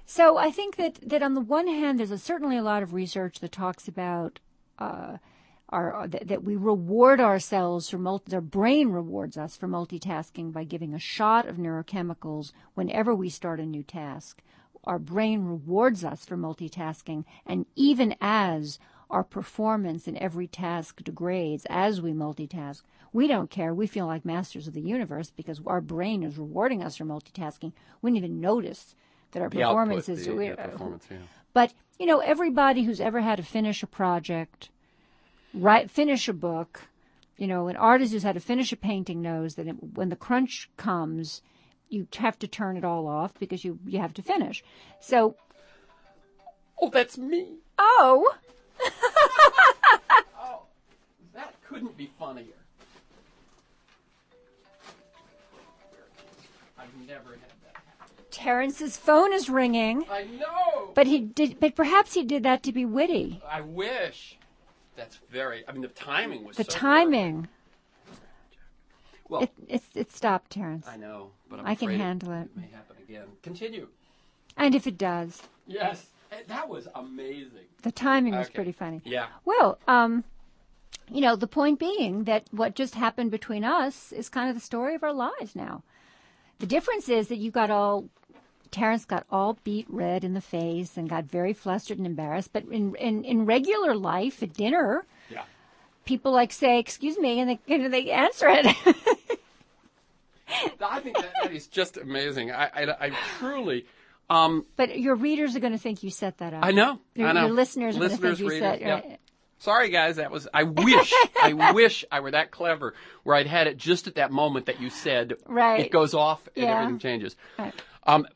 [SPEAKER 2] So I think that on the one hand, there's certainly a lot of research that talks about that we reward ourselves for their brain rewards us for multitasking by giving a shot of neurochemicals whenever we start a new task. Our brain rewards us for multitasking, and even as our performance in every task degrades as we multitask, we don't care. We feel like masters of the universe because our brain is rewarding us for multitasking. We didn't even notice that our performance is. But everybody who's ever had to finish a project, finish a book, an artist who's had to finish a painting knows that when the crunch comes, you have to turn it all off because you have to finish. So.
[SPEAKER 1] Oh, that's me.
[SPEAKER 2] Oh.
[SPEAKER 1] Oh, that couldn't be funnier. I've never had that happen.
[SPEAKER 2] Terrence's phone is ringing.
[SPEAKER 1] I know.
[SPEAKER 2] But perhaps he did that to be witty.
[SPEAKER 1] I wish. That's very. I mean, the timing was.
[SPEAKER 2] The timing.
[SPEAKER 1] Perfect. Well,
[SPEAKER 2] it stopped, Terrence.
[SPEAKER 1] I know, but
[SPEAKER 2] I can handle it.
[SPEAKER 1] It may happen again. Continue.
[SPEAKER 2] And if it does.
[SPEAKER 1] Yes, that was amazing.
[SPEAKER 2] The timing was pretty funny.
[SPEAKER 1] Yeah.
[SPEAKER 2] Well, the point being that what just happened between us is kind of the story of our lives now. The difference is that Terrence got all beet red in the face and got very flustered and embarrassed. But in regular life, at dinner, people say, "Excuse me," and they answer it.
[SPEAKER 1] I think that is just amazing. I truly.
[SPEAKER 2] But your readers are going to think you set that up.
[SPEAKER 1] I know.
[SPEAKER 2] Your listeners are going to think you
[SPEAKER 1] readers,
[SPEAKER 2] set.
[SPEAKER 1] yeah. Sorry, guys. I wish I were that clever, where I'd had it just at that moment that you said.
[SPEAKER 2] Right.
[SPEAKER 1] It goes off and
[SPEAKER 2] Yeah.
[SPEAKER 1] everything changes.
[SPEAKER 2] Right.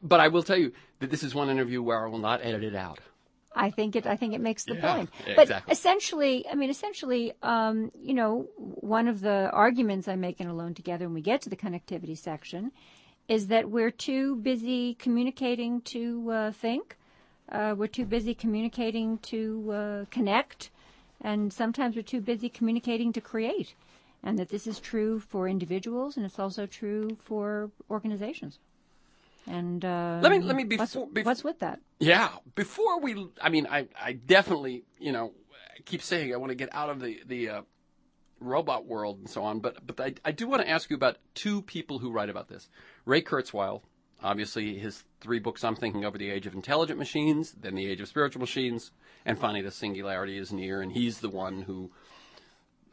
[SPEAKER 1] But I will tell you that this is one interview where I will not edit it out.
[SPEAKER 2] I think it makes the point.
[SPEAKER 1] Yeah,
[SPEAKER 2] But
[SPEAKER 1] exactly.
[SPEAKER 2] essentially, one of the arguments I make in Alone Together when we get to the connectivity section is that we're too busy communicating to think. We're too busy communicating to connect. And sometimes we're too busy communicating to create. And that this is true for individuals, and it's also true for organizations. And
[SPEAKER 1] Let me
[SPEAKER 2] what's with that?
[SPEAKER 1] Yeah, before we, I definitely, I keep saying I want to get out of the robot world and so on, but I do want to ask you about two people who write about this. Ray Kurzweil, obviously his 3 books I'm thinking of are The Age of Intelligent Machines, then The Age of Spiritual Machines, and finally The Singularity is Near, and he's the one who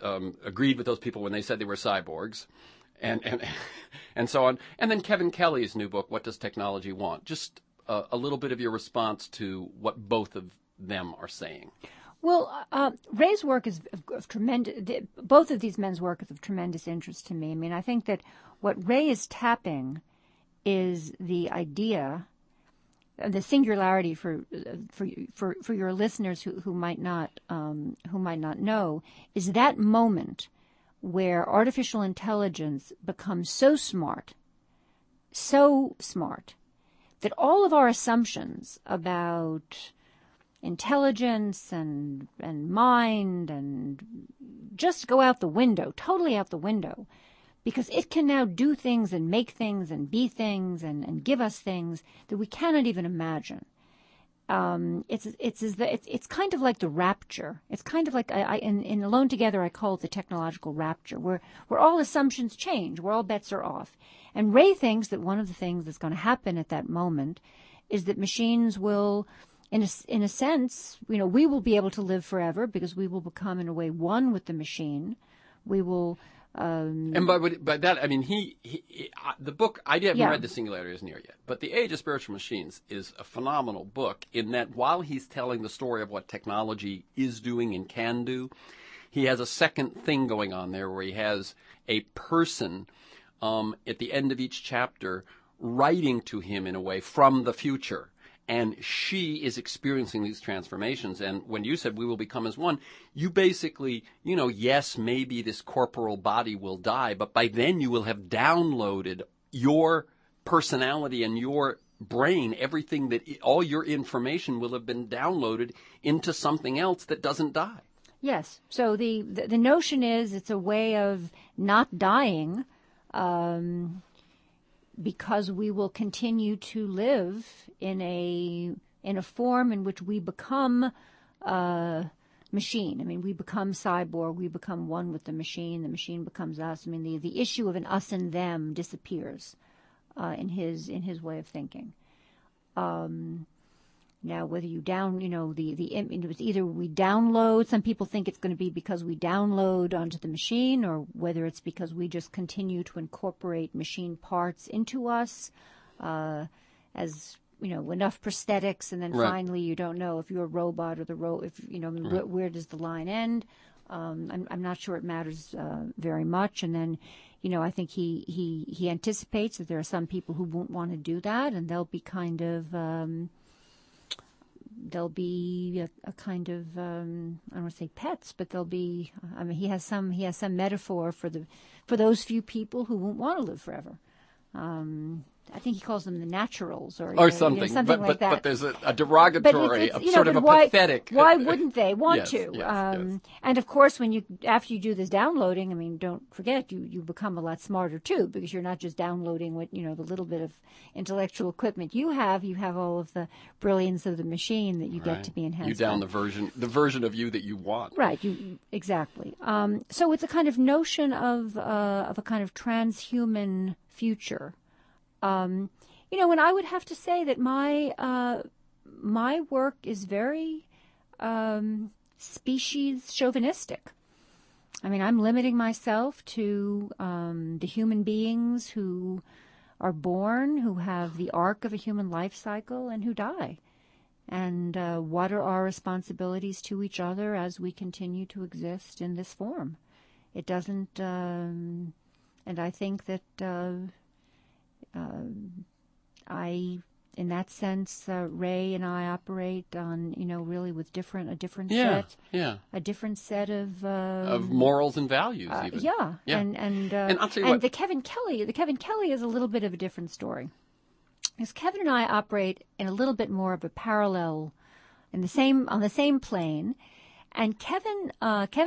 [SPEAKER 1] agreed with those people when they said they were cyborgs. And so on. And then Kevin Kelly's new book, What Does Technology Want? Just a little bit of your response to what both of them are saying.
[SPEAKER 2] Well, Ray's work is of tremendous. Both of these men's work is of tremendous interest to me. I mean, I think that what Ray is tapping is the idea, the singularity for your listeners who might not know, is that moment where artificial intelligence becomes so smart, that all of our assumptions about intelligence and mind and just go out the window, totally out the window, because it can now do things and make things and be things and give us things that we cannot even imagine. It's kind of like the rapture. It's kind of like in Alone Together I call it the technological rapture, where all assumptions change, where all bets are off. And Ray thinks that one of the things that's going to happen at that moment is that machines will, in a sense, we will be able to live forever because we will become in a way one with the machine. We will.
[SPEAKER 1] And by that, I mean, the book, I haven't read The Singularity is Near yet, but The Age of Spiritual Machines is a phenomenal book in that while he's telling the story of what technology is doing and can do, he has a second thing going on there where he has a person at the end of each chapter writing to him in a way from the future. And she is experiencing these transformations. And when you said we will become as one, you basically, yes, maybe this corporal body will die, but by then you will have downloaded your personality and your brain, everything all your information will have been downloaded into something else that doesn't die.
[SPEAKER 2] Yes. So the notion is it's a way of not dying, because we will continue to live in a form in which we become machine. I mean, we become cyborg. We become one with the machine. The machine becomes us. I mean, the issue of an us and them disappears in his way of thinking. Now, whether you it's either we download. Some people think it's going to be because we download onto the machine, or whether it's because we just continue to incorporate machine parts into us, as enough prosthetics, and then finally you don't know if you're a robot or where does the line end? I'm not sure it matters very much. And then, I think he anticipates that there are some people who won't want to do that, and they'll be kind of a kind of I don't want to say pets, but they'll be. I mean, he has some metaphor for those few people who won't want to live forever. I think he calls them the naturals or
[SPEAKER 1] something,
[SPEAKER 2] something like that.
[SPEAKER 1] But there's a derogatory, pathetic.
[SPEAKER 2] Why wouldn't they want
[SPEAKER 1] yes,
[SPEAKER 2] to?
[SPEAKER 1] Yes.
[SPEAKER 2] And of course, after you do this downloading, I mean, don't forget you become a lot smarter too, because you're not just downloading what the little bit of intellectual equipment you have. You have all of the brilliance of the machine that you get to be enhanced.
[SPEAKER 1] You down the version of you that you want.
[SPEAKER 2] Right. Exactly. So it's a kind of notion of a kind of transhuman future. And I would have to say that my work is very species chauvinistic. I mean, I'm limiting myself to the human beings who are born, who have the arc of a human life cycle, and who die. And what are our responsibilities to each other as we continue to exist in this form? It doesn't, and I think that in that sense, Ray and I operate on, really with a different set of
[SPEAKER 1] morals and values, even.
[SPEAKER 2] Yeah. And
[SPEAKER 1] I'll tell you what.
[SPEAKER 2] The Kevin Kelly is a little bit of a different story. Because Kevin and I operate in a little bit more of a parallel, on the same plane. And Kevin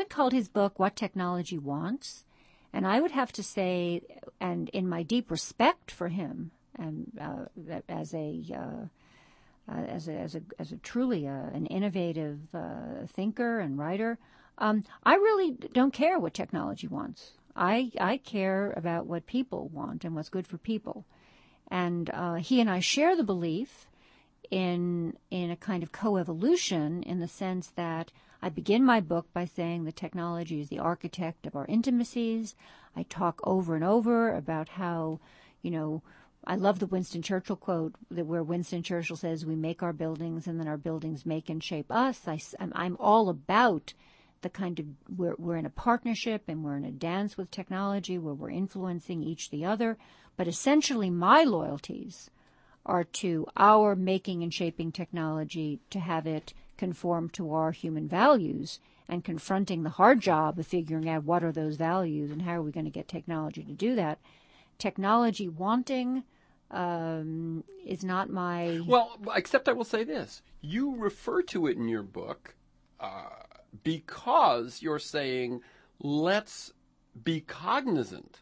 [SPEAKER 2] called his book "What Technology Wants," and I would have to say, and in my deep respect for him, and as a truly an innovative thinker and writer, I really don't care what technology wants. I care about what people want and what's good for people. And he and I share the belief in a kind of coevolution, in the sense that I begin my book by saying the technology is the architect of our intimacies. I talk over and over about how, I love the Winston Churchill quote where Winston Churchill says, "We make our buildings and then our buildings make and shape us." I'm all about the kind of, we're in a partnership and we're in a dance with technology where we're influencing each the other. But essentially my loyalties are to our making and shaping technology, to have it conform to our human values, and confronting the hard job of figuring out what are those values and how are we going to get technology to do that. Technology wanting is not my...
[SPEAKER 1] Well, except I will say this. You refer to it in your book because you're saying, let's be cognizant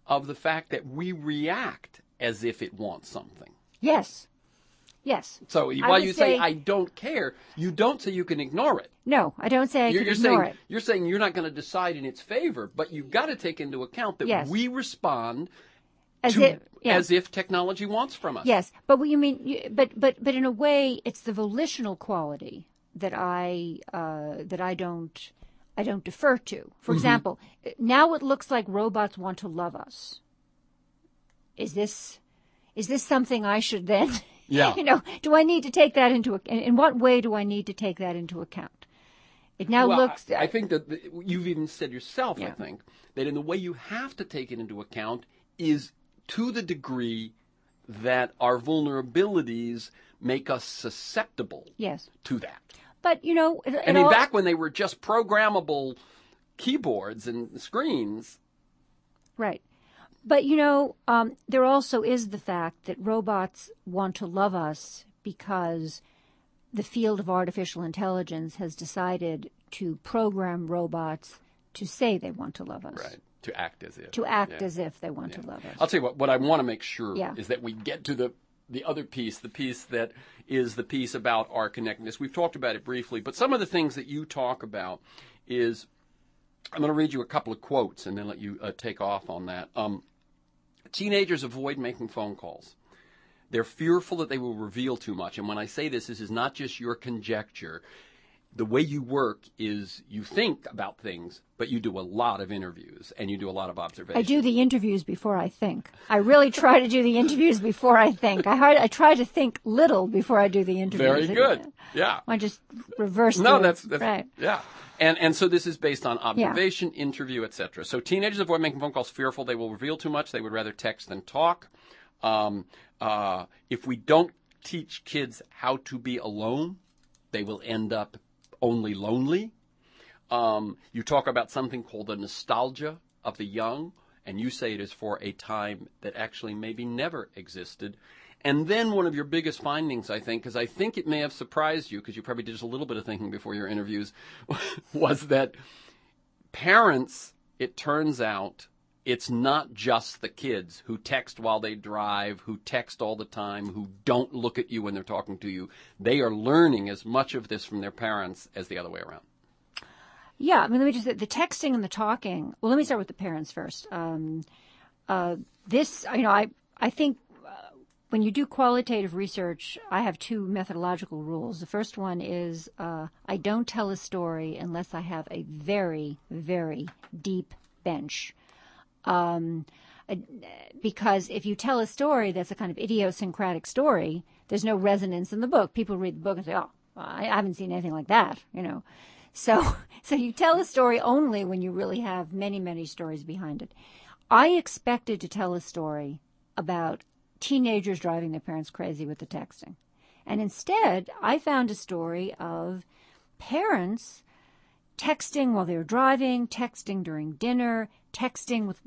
[SPEAKER 1] of the fact that we react as if it wants something.
[SPEAKER 2] Yes. Yes.
[SPEAKER 1] So while you say, I don't care, you don't say you can ignore it.
[SPEAKER 2] No, I don't say I can ignore it.
[SPEAKER 1] You're saying you're not going to decide in its favor, but you've got to take into account that we respond as if technology wants from us.
[SPEAKER 2] Yes, but what you mean, but in a way, it's the volitional quality that I don't defer to. For example, now it looks like robots want to love us. Is this something I should then?
[SPEAKER 1] Yeah.
[SPEAKER 2] Do I need to take that in what way do I need to take that into account? It now looks...
[SPEAKER 1] I think that you've even said yourself, I think, that in the way you have to take it into account is to the degree that our vulnerabilities make us susceptible to that.
[SPEAKER 2] But,
[SPEAKER 1] back when they were just programmable keyboards and screens.
[SPEAKER 2] Right. But, there also is the fact that robots want to love us because the field of artificial intelligence has decided to program robots to say they want to love us.
[SPEAKER 1] Right. To act as if.
[SPEAKER 2] As if they want to love us.
[SPEAKER 1] I'll tell you what I want to make sure is that we get to the other piece, the piece that is the piece about our connectedness. We've talked about it briefly, but some of the things that you talk about is, I'm going to read you a couple of quotes and then let you take off on that. Teenagers avoid making phone calls. They're fearful that they will reveal too much. And when I say this is not just your conjecture. The way you work is you think about things, but you do a lot of interviews and you do a lot of observations.
[SPEAKER 2] I do the interviews before I think. I really try to do the interviews before I think. I try to think little before I do the interviews.
[SPEAKER 1] Very good. Yeah.
[SPEAKER 2] I just reverse
[SPEAKER 1] that's
[SPEAKER 2] right.
[SPEAKER 1] Yeah. And so this is based on observation, interview, etc. So teenagers avoid making phone calls, fearful they will reveal too much. They would rather text than talk. If we don't teach kids how to be alone, they will end up only lonely. You talk about something called the nostalgia of the young, and you say it is for a time that actually maybe never existed. And then one of your biggest findings, I think, because I think it may have surprised you, because you probably did just a little bit of thinking before your interviews, was that parents, it turns out, it's not just the kids who text while they drive, who text all the time, who don't look at you when they're talking to you. They are learning as much of this from their parents as the other way around.
[SPEAKER 2] Yeah, I mean, let me just say, the texting and the talking. Well, let me start with the parents first. I think when you do qualitative research, I have two methodological rules. The first one is I don't tell a story unless I have a very, very deep bench. Because if you tell a story that's a kind of idiosyncratic story, there's no resonance in the book. People read the book and say, oh, I haven't seen anything like that, So you tell a story only when you really have many, many stories behind it. I expected to tell a story about teenagers driving their parents crazy with the texting. And instead, I found a story of parents texting while they were driving, texting during dinner, texting with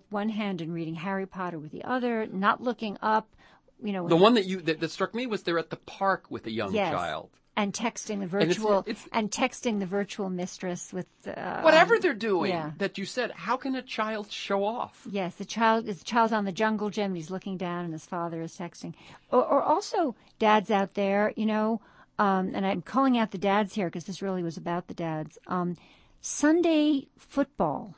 [SPEAKER 2] one hand and reading Harry Potter with the other, not looking up. The
[SPEAKER 1] one that struck me was they're at the park with a young child.
[SPEAKER 2] And texting the virtual texting the virtual mistress with
[SPEAKER 1] whatever they're doing that you said. How can a child show off?
[SPEAKER 2] Yes, the child's on the jungle gym and he's looking down and his father is texting. Or also dads out there, and I'm calling out the dads here because this really was about the dads. Sunday football,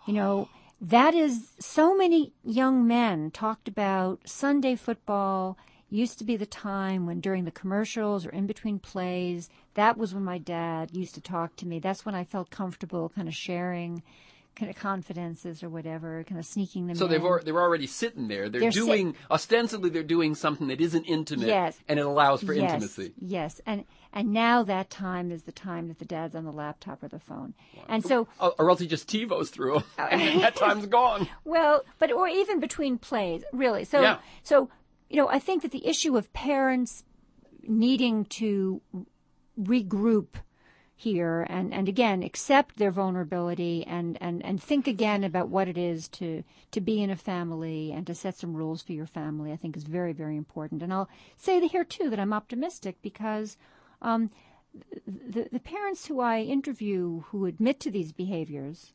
[SPEAKER 2] that is so many young men talked about Sunday football. Used to be the time when during the commercials or in between plays, that was when my dad used to talk to me. That's when I felt comfortable kind of sharing kind of confidences or whatever, kind of sneaking them in.
[SPEAKER 1] So they're already sitting there. Ostensibly they're doing something that isn't intimate, and it allows for intimacy.
[SPEAKER 2] Yes, and now that time is the time that the dad's on the laptop or the phone. Wow. And so,
[SPEAKER 1] or else he just TiVos through them, and then that time's gone.
[SPEAKER 2] Well, or even between plays, really. So, I think that the issue of parents needing to regroup here and again accept their vulnerability and think again about what it is to be in a family and to set some rules for your family, I think is very, very important. And I'll say here too that I'm optimistic because the parents who I interview who admit to these behaviors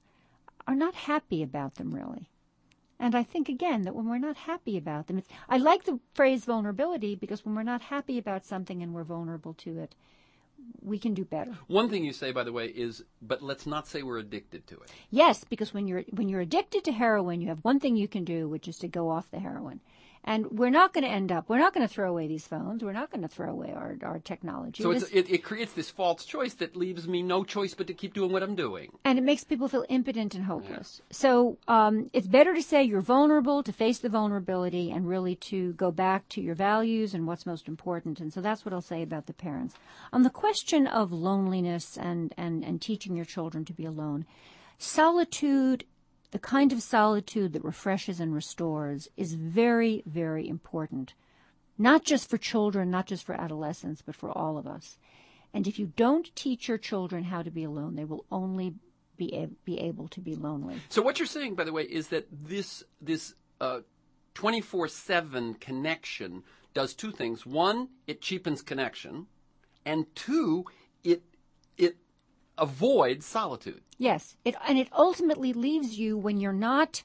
[SPEAKER 2] are not happy about them really. And I think, again, that when we're not happy about them, I like the phrase vulnerability because when we're not happy about something and we're vulnerable to it, we can do better.
[SPEAKER 1] One thing you say, by the way, is, but let's not say we're addicted to it.
[SPEAKER 2] Yes, because when you're addicted to heroin, you have one thing you can do, which is to go off the heroin. And we're not going to throw away these phones. We're not going to throw away our technology.
[SPEAKER 1] So it creates this false choice that leaves me no choice but to keep doing what I'm doing.
[SPEAKER 2] And it makes people feel impotent and hopeless. Yeah. So it's better to say you're vulnerable, to face the vulnerability, and really to go back to your values and what's most important. And so that's what I'll say about the parents. On the question of loneliness and teaching your children to be alone, solitude, the kind of solitude that refreshes and restores, is very, very important, not just for children, not just for adolescents, but for all of us. And if you don't teach your children how to be alone, they will only be able to be lonely.
[SPEAKER 1] So what you're saying, by the way, is that this 24/7 connection does two things. One, it cheapens connection, and two, it avoids solitude.
[SPEAKER 2] Yes, it ultimately leaves you, when you're not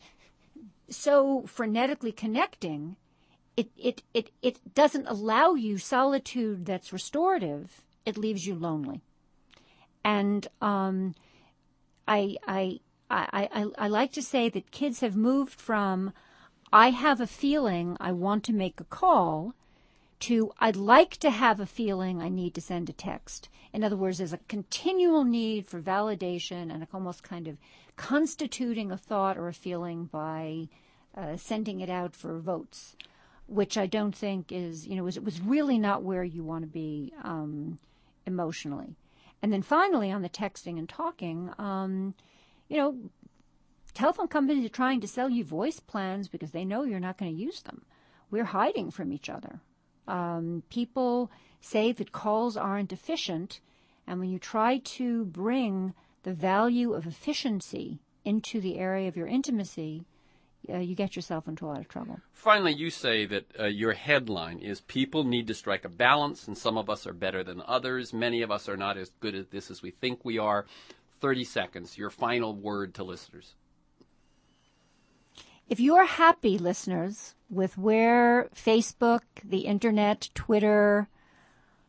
[SPEAKER 2] so frenetically connecting, it doesn't allow you solitude that's restorative. It leaves you lonely. And I like to say that kids have moved from I have a feeling I want to make a call to I'd like to have a feeling I need to send a text. In other words, there's a continual need for validation and almost kind of constituting a thought or a feeling by sending it out for votes, which I don't think is, it was really not where you want to be emotionally. And then finally, on the texting and talking, telephone companies are trying to sell you voice plans because they know you're not going to use them. We're hiding from each other. People say that calls aren't efficient, and when you try to bring the value of efficiency into the area of your intimacy, you get yourself into a lot of trouble.
[SPEAKER 1] Finally, you say that your headline is people need to strike a balance, and some of us are better than others. Many of us are not as good at this as we think we are. 30 seconds, your final word to listeners.
[SPEAKER 2] If you are happy, listeners, with where Facebook, the internet, Twitter,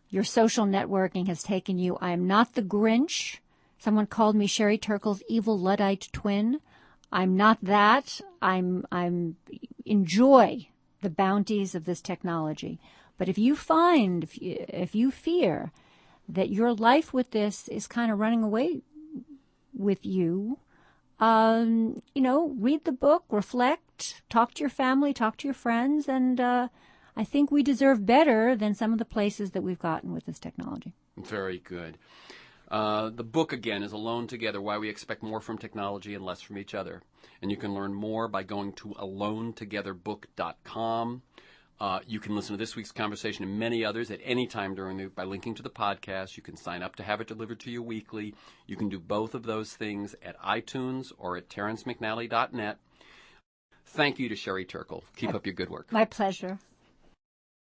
[SPEAKER 2] your social networking has taken you, I am not the Grinch. Someone called me Sherry Turkle's evil Luddite twin. I'm not that. I'm enjoy the bounties of this technology. But if you find, if you fear that your life with this is kind of running away with you, read the book, reflect, talk to your family, talk to your friends, and I think we deserve better than some of the places that we've gotten with this technology.
[SPEAKER 1] Very good. The book, again, is Alone Together, Why We Expect More from Technology and Less from Each Other. And you can learn more by going to alonetogetherbook.com. You can listen to this week's conversation and many others at any time during the week by linking to the podcast. You can sign up to have it delivered to you weekly. You can do both of those things at iTunes or at terencemcnally.net. Thank you to Sherry Turkle. Keep up your good work.
[SPEAKER 2] My pleasure.